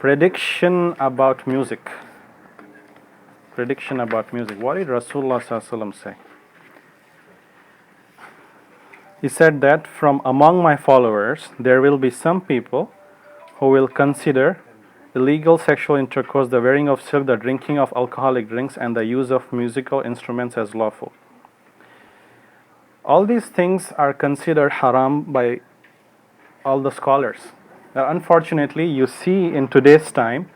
Prediction about music. Prediction about music. What did Rasulullah Sallallahu Alaihi Wasallam say? He said that from among my followers there will be some people who will consider illegal sexual intercourse, the wearing of silk, the drinking of alcoholic drinks, and the use of musical instruments as lawful. All these things are considered haram by all the scholars. Now, unfortunately, you see in today's time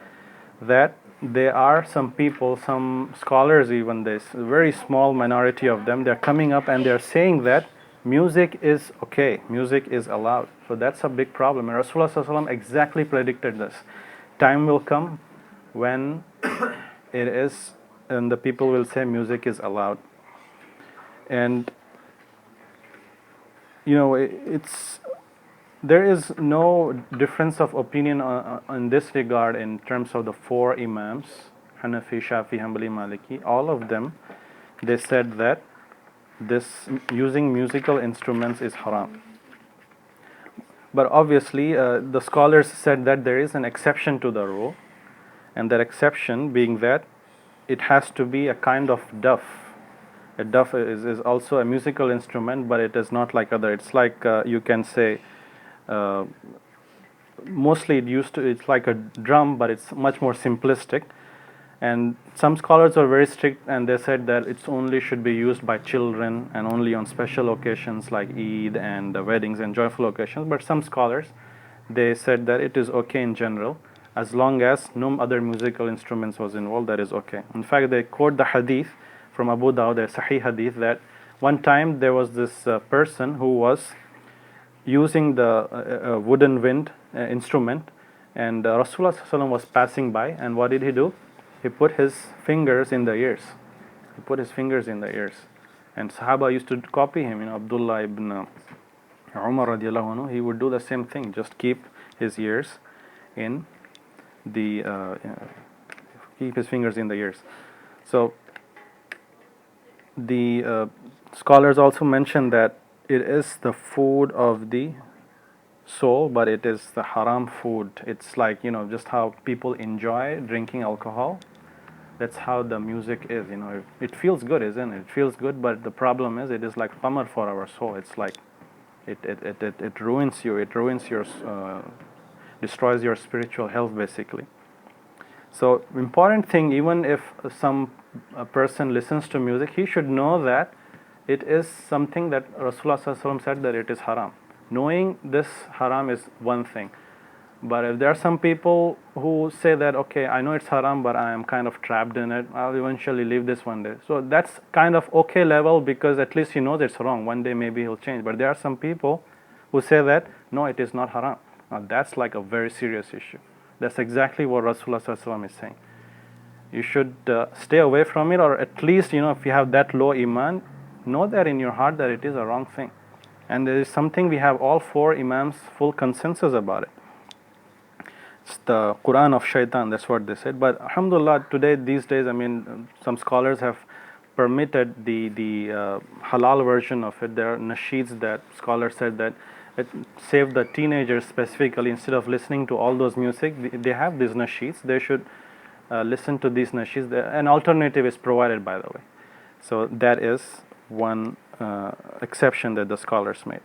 that there are some people, some scholars even, this very small minority of them, they're coming up and they're saying that music is okay, music is allowed. So that's a big problem. And Rasulullah Sallallahu Alaihi Wasallam exactly predicted this. Time will come when it is, and the people will say music is allowed. And you know, there is no difference of opinion in this regard in terms of the four Imams, Hanafi, Shafi, Hanbali, Maliki. All of them, they said that this using musical instruments is haram. But obviously, the scholars said that there is an exception to the rule, and that exception being that it has to be a kind of duff. A duff is also a musical instrument, but it is not like other. It's like you can say, mostly it's like a drum, but it's much more simplistic. And some scholars are very strict, and they said that it's only should be used by children and only on special occasions like Eid and weddings and joyful occasions. But some scholars, they said that it is okay in general, as long as no other musical instruments was involved, that is okay. In fact, they quote the hadith from Abu Dawud, a Sahih hadith, that one time there was this person who was using the wooden wind instrument, and Rasulullah Sallallahu Alaihi Wasallam was passing by, and what did he do? He put his fingers in the ears. He put his fingers in the ears. And Sahaba used to copy him. You know, Abdullah ibn Umar radiallahu anhu, he would do the same thing. Just keep his ears in the, keep his fingers in the ears. So, the scholars also mention that it is the food of the soul, but it is the haram food. It's like, you know, just how people enjoy drinking alcohol. That's how the music is, you know. It feels good, isn't it? It feels good, but the problem is it is like qamar for our soul. It's like it ruins you. It ruins your, destroys your spiritual health, basically. So important thing, even if a person listens to music, he should know that it is something that Rasulullah Sallallahu Alaihi Wasallam said that it is haram. Knowing this haram is one thing, but if there are some people who say that, okay, I know it's haram, but I am kind of trapped in it, I'll eventually leave this one day. So that's kind of okay level, because at least he knows it's wrong. One day maybe he'll change. But there are some people who say that, no, it is not haram. Now that's like a very serious issue. That's exactly what Rasulullah Sallallahu Alaihi Wasallam is saying. You should stay away from it, or at least, you know, if you have that low iman, know that in your heart that it is a wrong thing. And there is something we have all four Imams full consensus about it. It's the Quran of Shaitan, that's what they said. But alhamdulillah, today, these days, I mean, some scholars have permitted the halal version of it. There are nasheeds that scholars said that it saved the teenagers specifically. Instead of listening to all those music, they have these nasheeds. They should listen to these nasheeds. An alternative is provided, by the way. So that is one exception that the scholars made.